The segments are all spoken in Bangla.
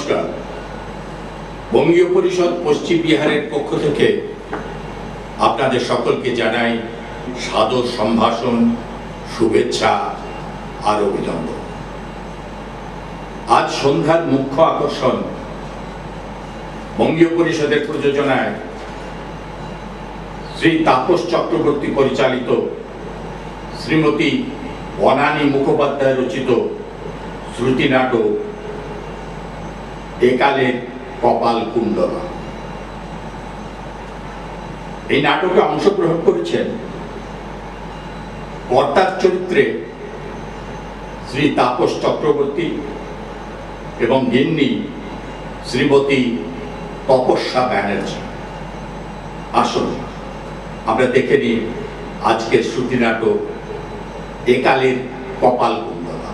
নমস্কার। বঙ্গীয় পরিষদ পশ্চিম বিহারের পক্ষ থেকে আপনাদের সকলকে জানাই সাদর সম্ভাষণ, শুভেচ্ছা আর অভিনন্দন। আজ সন্ধ্যার মুখ্য আকর্ষণ বঙ্গীয় পরিষদের প্রযোজনায় শ্রী তাপস চক্রবর্তী পরিচালিত শ্রীমতী বনানী মুখোপাধ্যায় রচিত শ্রুতি নাটক একালের কপাল কুণ্ডলা। এই নাটকে অংশগ্রহণ করেছেন কর্তার চরিত্রে শ্রী তাপস চক্রবর্তী এবং গিন্নি শ্রীমতী তপস্যা ব্যানার্জি। আসুন আমরা দেখে নিই আজকের শ্রুতি নাটক একালের কপাল কুণ্ডলা।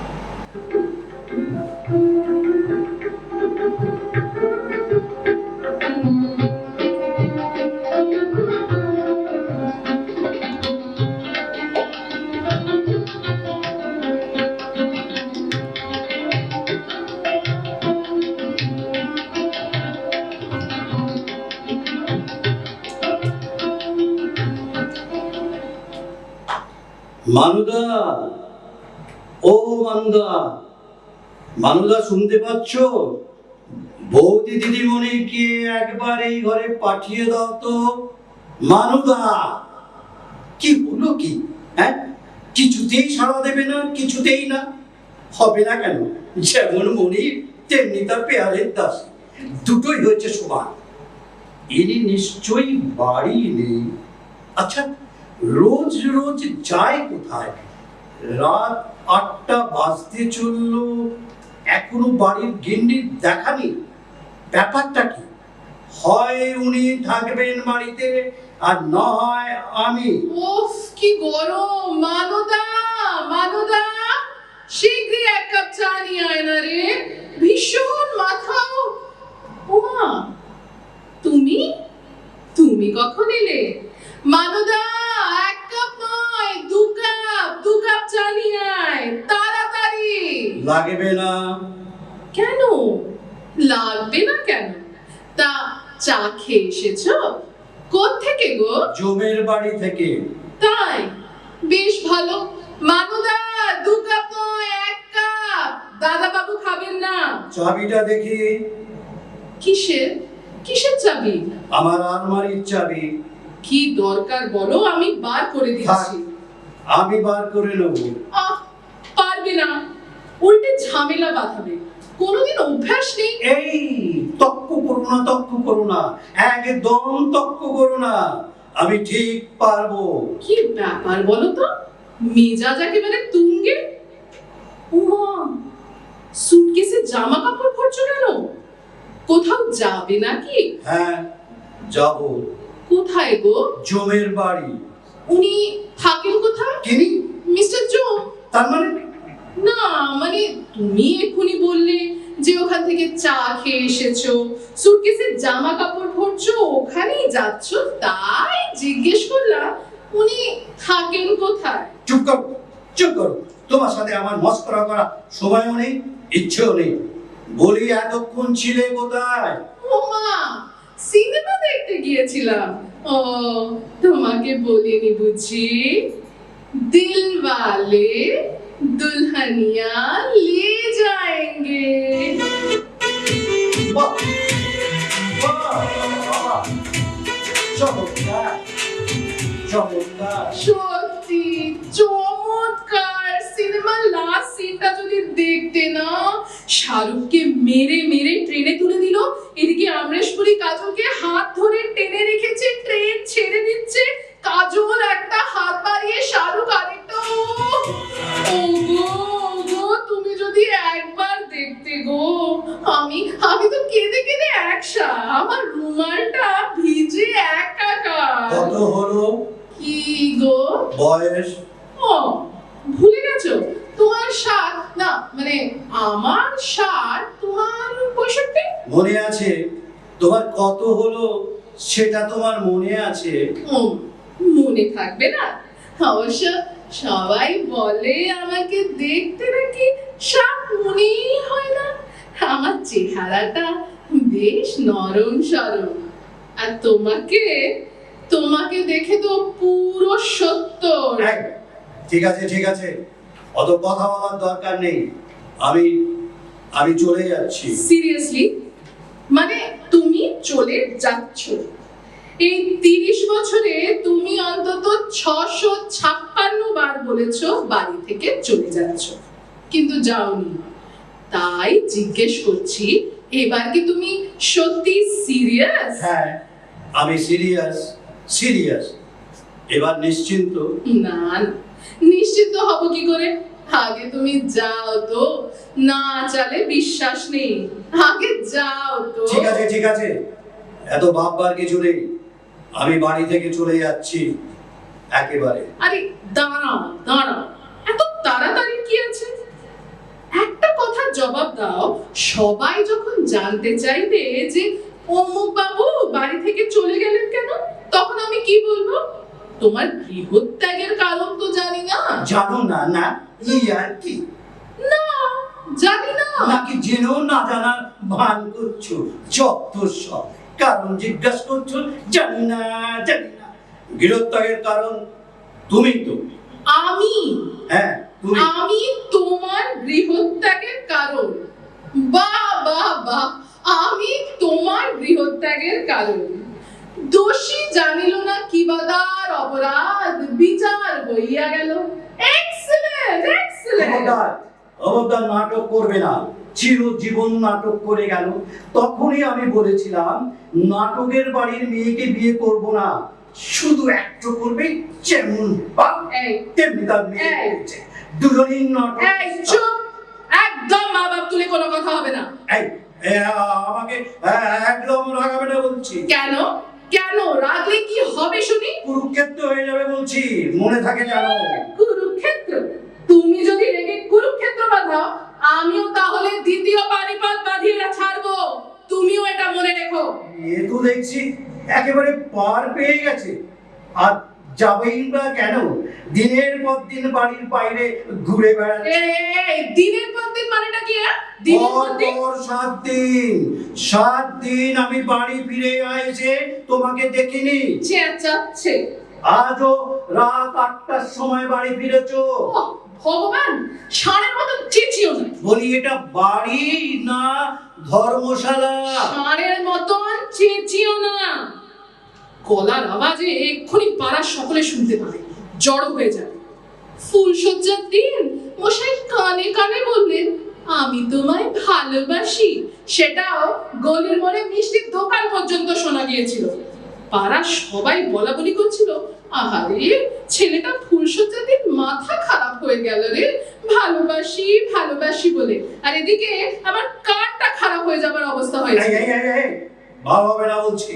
মানুদা, ও মানুদা, মানুদা শুনতে পাচ্ছ? বৌদি দিদিমণিকে একবার এই ঘরে পাঠিয়ে দাও তো। মানুদা, কি হলো কি? হ্যাঁ, কিছুতেই সাড়া দেবে না, কিছুতেই না। হবে না কেন? যেমন মনি তেমনি তার পেয়ারের দাস, দুটোই হয়েছে সমান। ইনি নিশ্চয়ই বাড়ি নেই। আচ্ছা, রোজ রোজ যায় কোথায়? রাত ৮টা বাজতে চললো, এখনো বাড়ির গিন্নির দেখা নেই। ব্যাপারটা কি? হয় উনি থাকবেন বাড়িতে, আর না হয় আমি। উফ, কি গরম! মানুদা, মানুদা, শীঘ্রই এক কাপ চা নিয়ে আয় না রে। ভীষণ মাথা। ওমা, তুমি তুমি কখন এলে? মানুদা, এক কাপ নয়, দু কাপ চা নিয়ে আয় তাড়াতাড়ি। লাগবে না। কেন লাগবে না কেন? তা চা খেয়ে এসেছো? কোত্থেকে গো? জমের বাড়ি থেকে। তাই? বেশ ভালো। মানুদা, 2 কাপ নয়, 1 কাপ। দাদা বাবু খাবেন না। চাবিটা দেখি। কিসের কিসের চাবি? আমার আলমারির চাবি। কি দরকার বলো, আমি বার করে দিচ্ছি। আমি বার করে নেব। পারবে না, উল্টে ঝামেলা বাঁধাবে। কোনোদিন অভ্যাস নেই। এই তক্ক করো না, একদম তক্ক করো না। আমি ঠিক পারবো। কি ব্যাপার বলো তো? মেজাজ একেবারে তুঙ্গে। ওমা, সুটকেসে জামা কাপড় ভরছো কেন? কোথাও যাবে নাকি? হ্যাঁ, যাব। কোথায় গো? জমের বাড়ি। উনি থাকেন কোথায়? কিনি? মিস্টার জোম? তার মানে? না, মানে তুমি এক্ষুনি বললে যে ওখান থেকে চা খেয়ে এসেছো, সুটকেসে জামা কাপড় ভরছো, ওখানেই যাচ্ছ, তাই জিজ্ঞেস করলাম উনি থাকেন কোথায়। চুপ করো। তোমার সাথে আমার মস্করা করা সময়ও নেই, ইচ্ছেও নেই। বলি, এতক্ষণ ছিলে কোথায়? ওমা, সিনেমা দেখতে গিয়েছিলাম। ও, তোমাকে বলিনি বুঝি? দিলওয়ালে দুলহানিয়া লে যায়েঙ্গে। বাহ, চমৎকার। সত্যি চমৎকার। সিনেমার লাস্ট সিনটা যদি দেখতে না, শাহরুখকে মেরে মেরে ট্রেনে তুলে দিল, এদিকে আমরেশপুরি কাজলকে হাত ধরে টেনে রেখেছে, ট্রেন ছেড়ে দিচ্ছে, কাজল একটা হাত বাড়িয়ে, শাহরুখ আরেকটা। ওগো, তুমি যদি একবার দেখতে গো, আমি তো কেঁদে কেঁদে একসা, আমার রুমালটা ভিজে একাকার। কত হলো? কি গো? বয়স? ও, ভুলে গেছো? তোমার 7, না মানে আমার 7, তোমার 65। মনে আছে? তোমার কত হলো সেটা তোমার মনে আছে? ও, মনে থাকবে না? অবশ্য সবাই বলে আমাকে দেখতে নাকি 7 মনেই হয় না। আমার চেহারাটা বেশ নরম সরম, আর তোমাকে তোমাকে দেখে তো পুরো 70। এই, ঠিক আছে ঠিক আছে, অত কথা বলার দরকার নেই। আমি আমি চলে যাচ্ছি। সিরিয়াসলি? মানে তুমি চলে যাচ্ছ? এই 30 বছরে তুমি অন্তত 656 বার বলেছো বাড়ি থেকে চলে যাচ্ছ, কিন্তু যাওনি। তাই জিজ্ঞেস করছি, এবার কি তুমি সত্যি সিরিয়াস? হ্যাঁ, আমি সিরিয়াস সিরিয়াস। এবার নিশ্চিন্ত। না না, নিশ্চিত হব কি করে? আগে তুমি যাও তো, না চালে বিশ্বাস নেই। আগে যাও তো। ঠিক আছে ঠিক আছে, এত ভাববার কিছু নেই। আমি বাড়ি থেকে চলে যাচ্ছি একেবারে। আরে দাঁড়াও দাঁড়াও, এত তাড়াতাড়ি কি আছে? একটা কথার জবাব দাও। সবাই যখন জানতে চাইবে যে অমুক বাবু বাড়ি থেকে চলে গেলেন কেন, তখন আমি কি বলবো? তোমার গৃহত্যাগের কারণ তো জানি না। জানো না? না, ই আর কি? না, জানি না। নাকি জেনেও না জানার ভান করছো? যত সব কারণ জিজ্ঞাসা করছো, জানি না জানি না। গৃহত্যাগের কারণ তুমি তো। আমি? হ্যাঁ তুমি। আমি তোমার গৃহত্যাগের কারণ? বাহ বাহ বাহ, আমি তোমার গৃহত্যাগের কারণ। দোষী জানিল না কিবাদার অপরাধ, বিচার হইয়া গেল। Excellent excellent. খবরদার খবরদার, নাটক করবে না। চিরজীবন নাটক করে গেল। তখনই আমি বলেছিলাম নাটকের বাড়ির মেয়েকে বিয়ে করব না, শুধু একটু করবে, যেমন বাপ এই, তেমনি তার মেয়ে এই। হয়েছে। দুজনই নাটক। এই চুপ, একদম মা বাপ তুলে কোনো কথা হবে না। এই, আমাকে একদম রাগাবে না বলছি। কেন কেন রাগলে কি হবে শুনি? কুরুক্ষেত্র হয়ে যাবে বলছি, মনে থাকে জানো। কুরুক্ষেত্র? তুমি যদি রেগে কুরুক্ষেত্র বাঁধাও, আমিও তাহলে দ্বিতীয় পানিপথ বাঁধিয়ে ছাড়বো। তুমিও এটা মনে রেখো। এ তো দেখছি একেবারে পার পেয়ে গেছে। আর যাবেই বা কেন? দিনের পর দিন বাড়ির বাইরে ঘুরে বেড়াচ্ছে। এই দিনের পর দিন মানেটা কি? দিনের পর দিন? পর 7 দিন, 7 দিন আমি বাড়ি ফিরে এসে তোমাকে দেখিনি। চেঁচাচ্ছে। আজও রাত 8টার সময় বাড়ি ফিরেছো। ওহ, ভগবান, ষাঁড়ের মতন চেঁচিও না। বলি এটা বাড়ি না ধর্মশালা? ষাঁড়ের মতন চেঁচিও না। গলার আওয়াজে এক্ষুনি পাড়ার সকলে শুনতে পাবে, জড়ো হয়ে যাবে। ফুলসজ্জার দিন মশাই কানে কানে বললেন, আমি তোমায় ভালোবাসি। সেটাও গলির মোড়ে মিষ্টির দোকান পর্যন্ত শোনা গিয়েছিল। পাড়ার সবাই বলা বলি করছিল, আহারে ছেলেটা ফুলসজ্জার দিন মাথা খারাপ হয়ে গেল রে, ভালোবাসি ভালোবাসি বলে। আর এদিকে আমার কানটা খারাপ হয়ে যাবার অবস্থা হয়েছে। ভালো হবে না বলছি,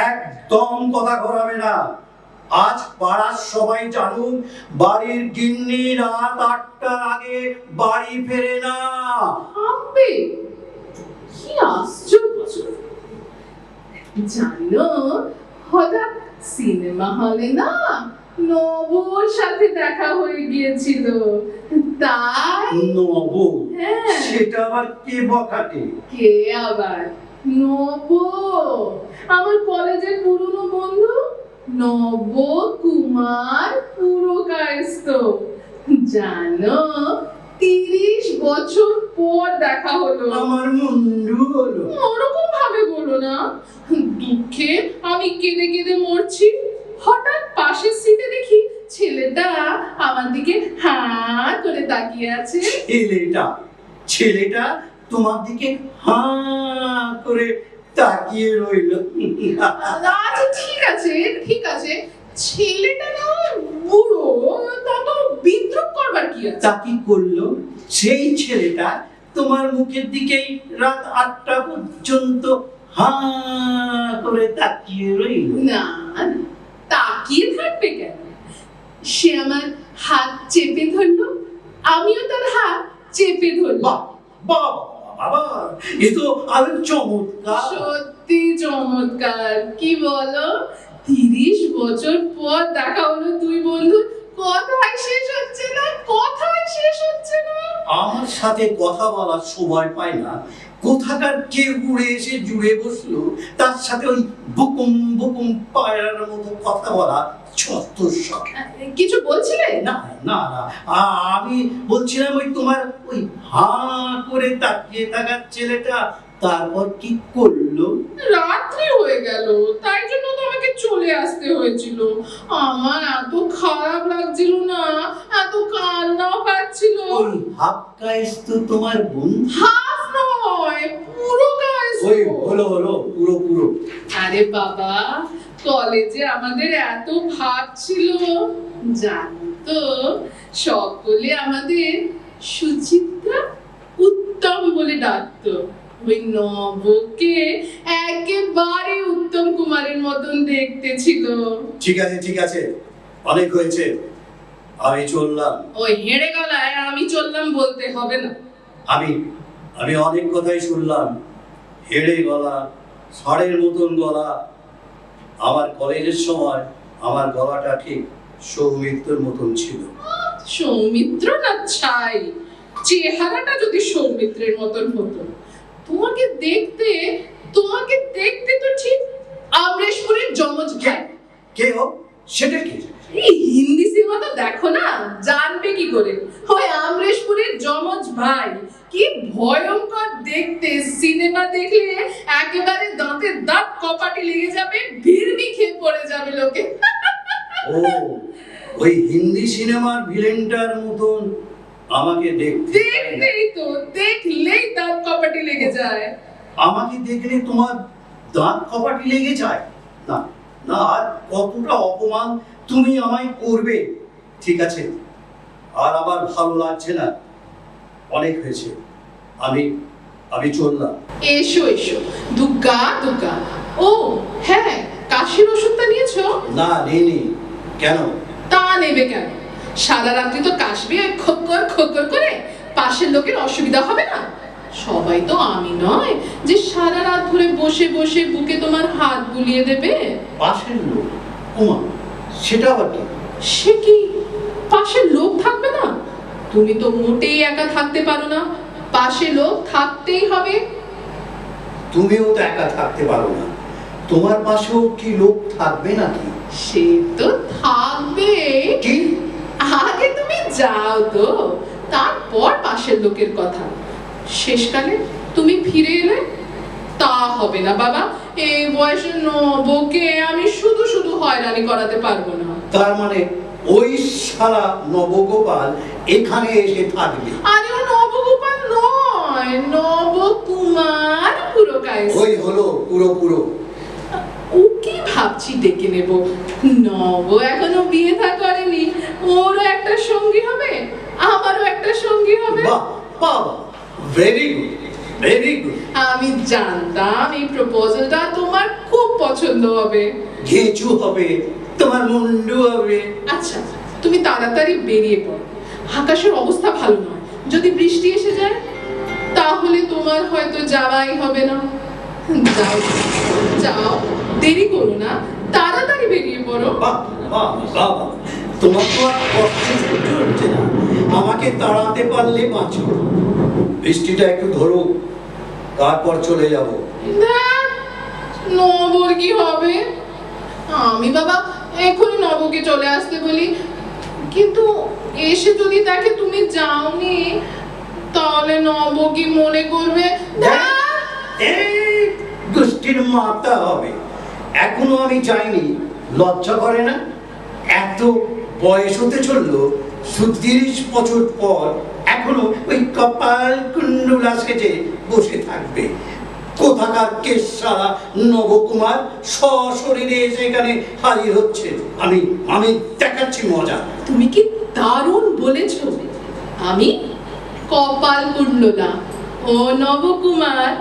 একদম কথা ঘোরাবে না। আজ পাড়ার সবাই জানুক বাড়ির গিন্নি রাত 8টার আগে বাড়ি ফেরে না। আবে, কি আশ্চর্য! জানো, হঠাৎ সিনেমা হলে না নবর সাথে দেখা হয়ে গিয়েছিল, তাই। নব? হ্যাঁ। সেটা আবার কে বখাটে? কে আবার? নব, আমার কলেজের পুরনো বন্ধু নব কুমার পুরকায়স্থ। জানো, 30 বছর পর দেখা হলো। আমার মুন্ডু হলো। ওরকম ভাবে বলো না, দুঃখে আমি কেঁদে কেঁদে মরছি। হঠাৎ পাশের সিটে দেখি ছেলেটা আমার দিকে হাঁ করে তাকিয়ে আছে। ছেলেটা তোমার দিকে হাঁ করে তাকিয়ে রইল। আচ্ছা ঠিক আছে ঠিক আছে, ছেলেটা না বুড়ো, তত বিদ্রুপ করবার কি আছে? তা কি করলো সেই ছেলেটা? তোমার মুখের দিকেই রাত 8টা পর্যন্ত হাঁ করে তাকিয়ে রইল। না, তাকিয়ে থাকবে কেন? সে আমার হাত চেপে ধরলো, আমিও তার হাত চেপে ধরলাম। বাবা বাবা, এ তো আরো চমৎকার। সত্যি চমৎকার, কি বলো? 30 বছর পর দেখা হলো দুই বন্ধু, কথাই শেষ হচ্ছে না, কথাই শেষ হচ্ছে না। আমার সাথে কথা বলার সময় পায় না, কোথাকার কে উড়ে এসে জুড়ে বসলো, তার সাথে ওই বুকুম বুকুম পায়রার মতো কথা বলা ছত্ত শখ। কিছু বলছিলে? না না না, আমি বলছিলাম ওই তোমার ওই হাঁ করে তাকিয়ে থাকার ছেলেটা তারপর কি করলো? রাত্রি হয়ে গেল, তাই জন্য তো আমাকে চলে আসতে হয়েছিল। আমার এত খারাপ লাগছিল না, এত কান্নাও পাচ্ছিল। ওই হাফ কায়েস তো তোমার বন্ধু? হাফ নয়, পুরো কাজ। ওই হলো হলো পুরো পুরো। আরে বাবা, কলেজে আমাদের এত ভাব ছিল, জানো তো, সকলে আমাদের সুচিত্রা, উত্তম বলে ডাকতো। ওই নবকে একেবারে উত্তম কুমারের মতন দেখতে ছিল। ঠিক আছে ঠিক আছে, অনেক হয়েছে, আমি চললাম। ওই হেঁড়ে গলায় আমি চললাম বলতে হবে না। আমি আমি অনেক কথাই শুনলাম, হেড়ে গলা, ষাঁড়ের মতন গলা। আমার কলেজের সময় আমার গলাটা ঠিক সৌমিত্রের মতন ছিল। সৌমিত্র না ছাই, চেহারাটা যদি সৌমিত্রের মতন হতো। তোমাকে দেখতে তো ঠিক আমরেশপুরের যমজ ভাই। কে হো? সেটা কি? এই হিন্দি সিনেমা তো দেখো না, জানবে কি করে? ওই আমরেশপুরের যমজ ভাই, কি ভয়ঙ্কর দেখতে! সিনেমা দেখলে একেবারে দাঁতে দাঁত কপাটি লেগে যাবে, ভিড়মি খেয়ে পড়ে যাবে লোকে। ও, ওই হিন্দি সিনেমার ভিলেনটার মতন আমাকে দেখলেই তো, দেখলেই দাঁত কপাটি লেগে যায়। আমাকে দেখলে তোমার দাঁত কপাটি লেগে যায়? না না, আর কতটা অপমান তুমি আমায় করবে? ঠিক আছে, আর আমার ভালো লাগছে না, অনেক হয়েছে, আমি আমি চললাম। এসো এসো, দুগ্গা দুগ্গা। ও হ্যাঁ, কাশির ওষুধটা নিয়েছো? না নেই। কেন? তা নেবে কেন? সারা রাত্রি তো কাশবে খোকর খোকর করে, পাশের লোকের অসুবিধা হবে না? সবাই তো আমি নয় যে সারা রাত ধরে বসে বসে বুকে তোমার হাত বুলিয়ে দেবে। পাশের লোক? ওমা, সেটা আবার কি? সে কি, পাশের লোক থাকবে না? তুমি তো মোটেই একা থাকতে পারো না, পাশে লোক থাকতেই হবে। তুমিও তো একা থাকতে পারো না, তোমার পাশেও কি লোক থাকবে নাকি? সে তো থাকবে। কি? আগে তুমি যাও তো, তারপর পাশের লোকের কথা। শেষকালে তুমি ফিরে এলে, তা হবে না বাবা। এই বয়সে নবকে আমি শুধু শুধু হয়রানি করাতে পারবো না। তার মানে ওই শালা নবগোপাল এখানে এসে থাকবে? আরে ও নবগোপাল নয়, নবকুমার পুরকায়েস। ওই হলো পুরো পুরো। ও কি ভাবছি ডেকে নেব? নব এখনো বিয়ে থা করেনি, ওরও একটা সঙ্গী হবে, আমারও একটা সঙ্গী হবে। বাহ বাহ, ভেরি গুড ভেরি গুড। আমি জানতাম এই প্রপোজালটা তোমার খুব পছন্দ হবে। ঘেঁচু হবে, তোমার মুন্ডু হবে। আচ্ছা, তুমি তাড়াতাড়ি বেরিয়ে পড়ো, আকাশের অবস্থা ভালো নয়। যদি বৃষ্টি এসে যায় তাহলে তোমার হয়তো যাওয়াই হবে না। যাও যাও, দেরি করো না, তাড়াতাড়ি বেরিয়ে পড়ো। বাহ বাহ বাহ, তোমার তো আর কষ্ট সহ্য হচ্ছে না, আমাকে তাড়াতে পারলে বাঁচো। বৃষ্টিটা একটু ধরো, তারপর চলে যাব। দেখ, নবর কি হবে? আমি বাবা এখনই নবকে চলে আসতে বলি, কিন্তু এসে যদি দেখে তুমি যাওনি, তাহলে নব কি মনে করবে? এই দুষ্টির মাথা হবে, এখনো আমি যাইনি, লজ্জা করে না? এত বয়স হতে চললো, ৩০ বছর পর এখনো ওই কপাল কুণ্ডুলা সেজে বসে থাকবে। কোথাকার কেশালা নবকুমার সশরীরে এসে এখানে হাজির হচ্ছে, আমি আমি দেখাচ্ছি মজা। তুমি কি দারুণ বলেছ! আমি কপাল কুণ্ডলা, ও নবকুমার,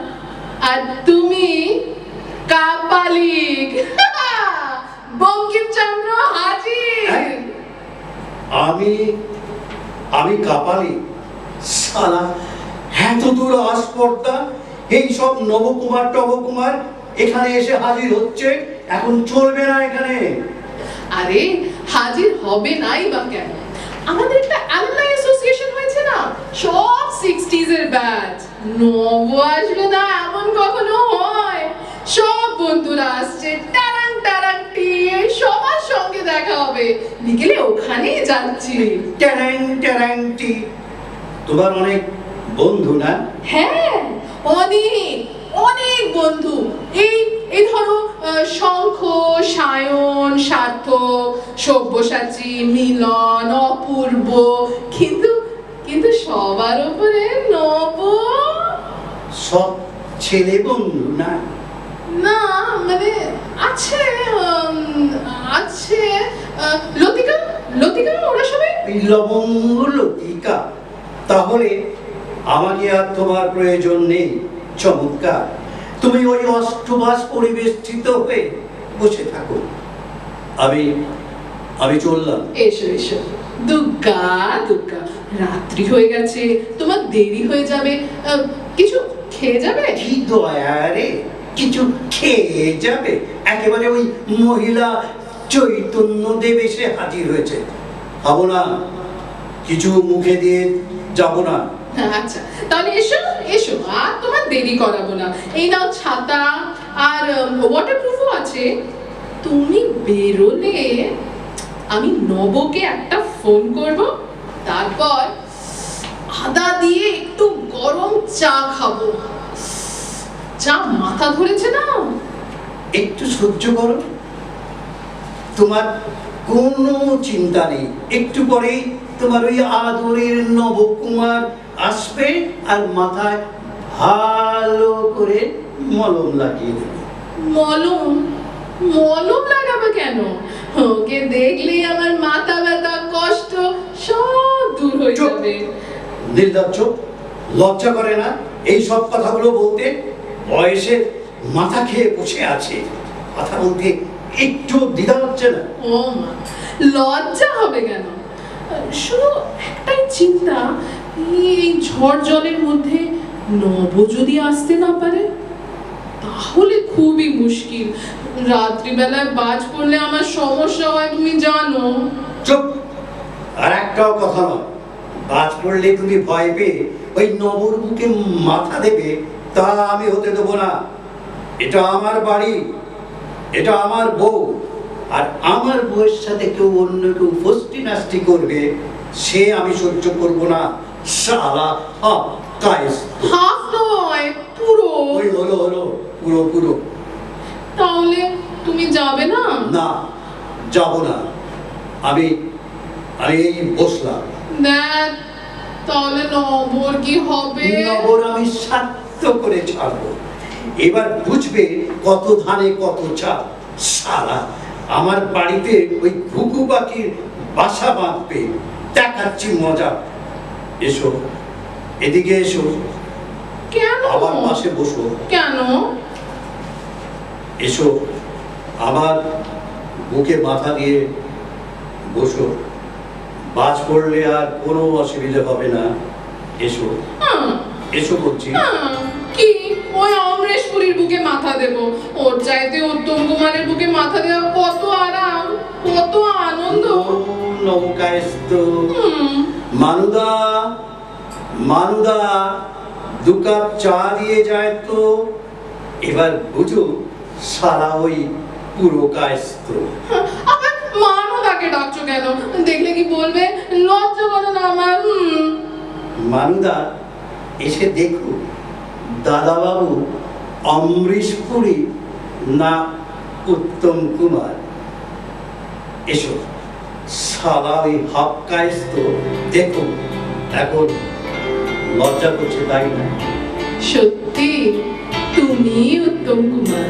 আর তুমি কাপালিক। বঙ্কিমচন্দ্র হাজির। আমি আমি কাপালি? শালা, এত দূর আসপর্দা, এই সব নবকুমার টবকুমার এখানে এসে হাজির হচ্ছে, এখন চলবে না এখানে। আরে হাজির হবে নাই বা কেন? আমাদের একটা অ্যালুমনাই অ্যাসোসিয়েশন হয়েছে না, সব নব আসবে না এমন কখনো হয়? সব বন্ধুরা আসছে, টারাং টারাং টিয়ে সবার সঙ্গে দেখা হবে, বিকেলে ওখানেই যাচ্ছি। ট্যারাং ট্যারাং টি। তোমার অনেক বন্ধু না? হ্যাঁ, অনেক অনেক বন্ধু। এই এই ধরো শঙ্খ, সায়ন, সার্থক, সব্যসাচী, মিলন, অপূর্ব, কিন্তু কিন্তু সবার উপরে নব। সব ছেলে বন্ধু না? না মানে আছে, আছে লতিকা, লতিকা ওরা সবাই। এই লবঙ্গ লতিকা। তাহলে আমাকে আর তোমার প্রয়োজন নেই। চমৎকার, তুমি ওই অষ্টবাস পরিবেষ্টিত হয়ে বসে থাকো। আমি আমি চললাম। এসো এসো, দুর্গা দুর্গা, রাত্রি হয়ে গেছে, তোমার দেরি হয়ে যাবে, কিছু খেয়ে যাবে? কি দয়া রে, কিছু খেয়ে যাবে? একেবারে ওই মহিলা চৈতন্য দেব এসে হাজির হয়েছে। খাবো না, কিছু মুখে দিয়ে যাব না। আচ্ছা তাহলে এসো এসো, আর তোমার দেরি করাবো না। এই নাও ছাতা, আর ওয়াটারপ্রুফও আছে। তুমি বেরোলে আমি নবকে একটা ফোন করব, তারপর আদা দিয়ে একটু গরম চা খাবো। চা মাথা ধরেছে না। একটু সহ্য করো, তোমার কোনো চিন্তা নেই। একটু পরেই তোমার ওই আদরের নবকুমার আসবে আর মাথায় ভালো করে মলম লাগিয়ে দেবে। মলম? মলম লাগাবে কেন? ওকে দেখলেই আমার মাথা ব্যথা, কষ্ট সব দূর হয়ে চুপ! যাবে। নির্লজ্জ, লজ্জা করে না এই সব কথাগুলো বলতে? বয়সে মাথা খেয়ে বসে আছে, কথা বলতে একটু দ্বিধা হচ্ছে না? ও মা, লজ্জা হবে কেন? শুধু একটাই চিন্তা, এই ঝড় জলের মধ্যে নব যদি আসতে না পারে, তাহলে খুবই মুশকিল। রাত্রিবেলায় বাজ পড়লে আমার সমস্যা হয়, তুমি জানো। চুপ! আর একটাও কথা নয়। বাজ পড়লে তুমি ভয় পেয়ে ওই নবর বুকে মাথা দেবে, তা আমি হতে দেবো না। এটা আমার বাড়ি, এটা আমার বউ, আর আমার বউয়ের সাথে কেউ অন্য কেউ ফষ্টি নাস্তি করবে, সে আমি সহ্য করব না। শালা হাফ কায়েস্ত। হাফ নয়, পুরো। ওই হলো হলো, পুরো পুরো। তাহলে তুমি যাবে না? না, যাব না। আমি আমি এই বসলাম। দেখ, তাহলে নবর কি হবে? নবর আমি সাধ্য করে ছাড়বো। এবার বুঝবে কত ধানে কত চাল। সারা আমার বাড়িতে ওই ঘুঘু পাখির বাসা বাঁধবে, দেখাচ্ছি মজা। এসো, এদিকে এসো, কেন? আমার পাশে বসো। কেন? এসো, আমার বুকে মাথা দিয়ে বসো। বাজ পড়লে আর কোনো অসুবিধা হবে না। এসো, হুম, এসো বলছি। কি ওই অমরেশপুরীর বুকে মাথা দেব? ওর চাইতে উত্তম কুমারের বুকে মাথা দেওয়া কত আরাম, কত আনন্দ। নৌকায়স্ত। হুম, মানুদা, মানুদা, 2 কাপ চা দিয়ে যায় তো। এবার বুঝো, সারা ওই পুরো কায়স্ত। আবার মানদাকে ডাকছো কেন? দেখলে কি বলবে? লজ্জা করে না আমার? মানুদা, এসে দেখো দাদাবাবু অমরিশপুরী না উত্তম কুমার। এসো, সারা ওই হাফ কায়স্ত। দেখো এখন লজ্জা করছে, তাই না? সত্যি তুমি উত্তম কুমার?